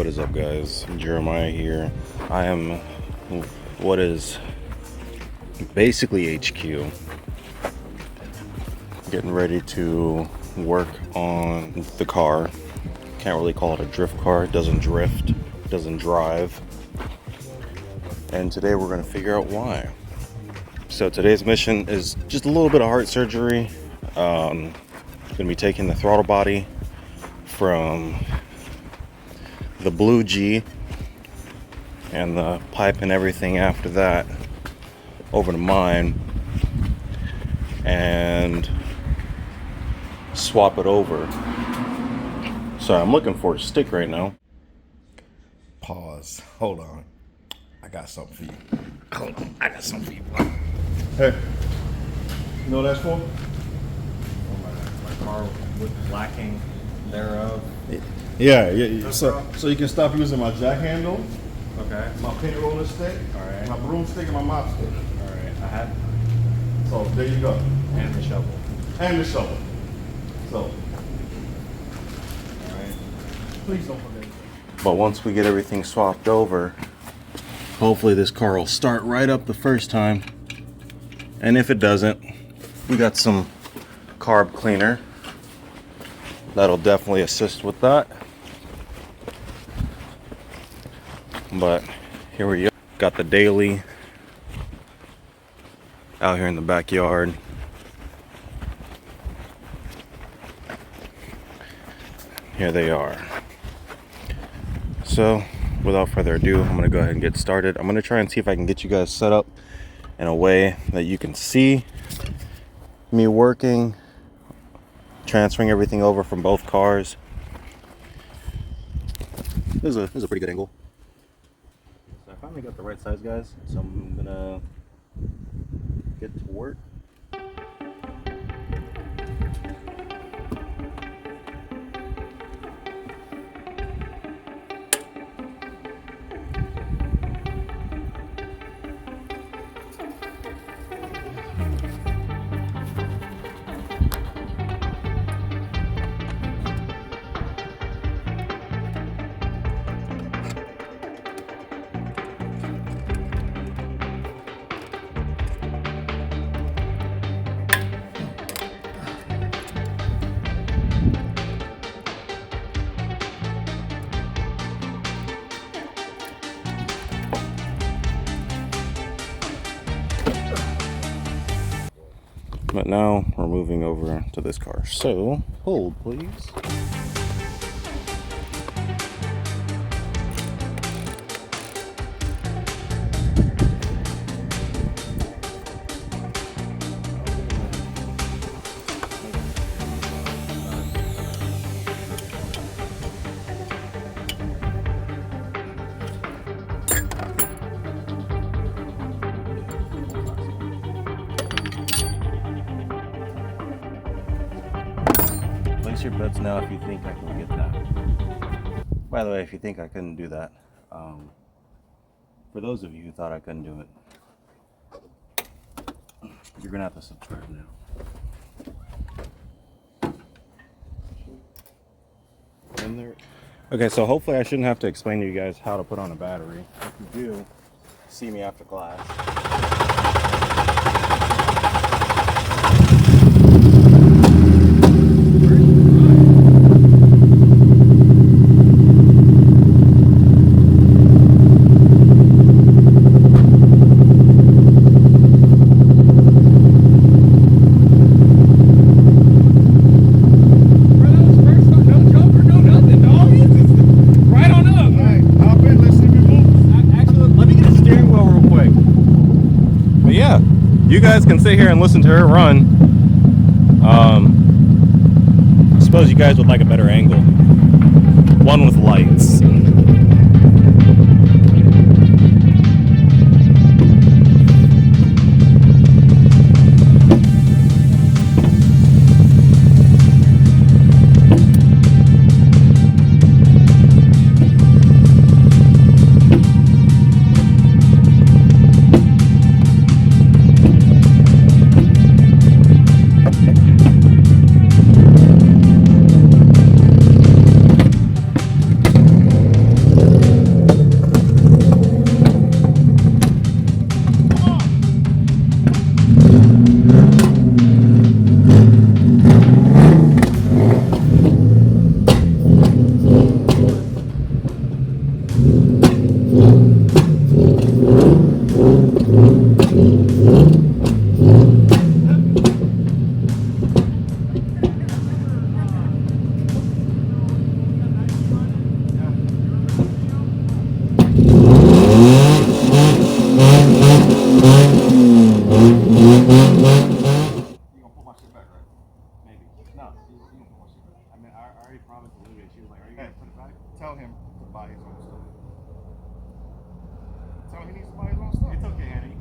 is up, guys? Jeremiah here. I am what is basically HQ, getting ready to work on the car. Can't really call it a drift car. It doesn't drift, it doesn't drive. And today we're going to figure out why. So today's mission is just a little bit of heart surgery. Going to be taking the throttle body from the blue G and the pipe and everything after that over to mine and swap it over. So I'm looking for a stick right now. Pause. Hold on. I got something for you. Hold on. I got something for you. Hey. You know what that's for? My car with lacking thereof. Yeah. So you can stop using my jack handle, Okay. my penny roller stick, Alright. my broomstick, and my mop stick. Alright. I had So there you go. and the shovel. And the shovel. So Alright. please don't forget. But once we get everything swapped over, hopefully this car will start right up the first time. And if it doesn't, we got some carb cleaner. That'll definitely assist with that. But here we go. Got the daily out here in the backyard. Here they are. So without further ado, I'm gonna go ahead and get started. I'm gonna try and see if I can get you guys set up in a way that you can see me working, transferring everything over from both cars. This is a pretty good angle. So I finally got the right size, guys. So I'm gonna get to work. But now we're moving over to this car. So hold, please. Place your bets now if you think I can get that. By the way, if you think I couldn't do that, for those of you who thought I couldn't do it, you're gonna have to subscribe now. Okay, so hopefully I shouldn't have to explain to you guys how to put on a battery. If you do, see me after class. You guys can sit here and listen to her run. I suppose you guys would like a better angle. One with lights. it back, right? Maybe. No, you can force it back. I mean, I already promised Olivia. She was like, "Are you Hey, gonna put it back?" tell him to buy his own stuff. Tell him he needs to buy his own stuff. It's okay, honey.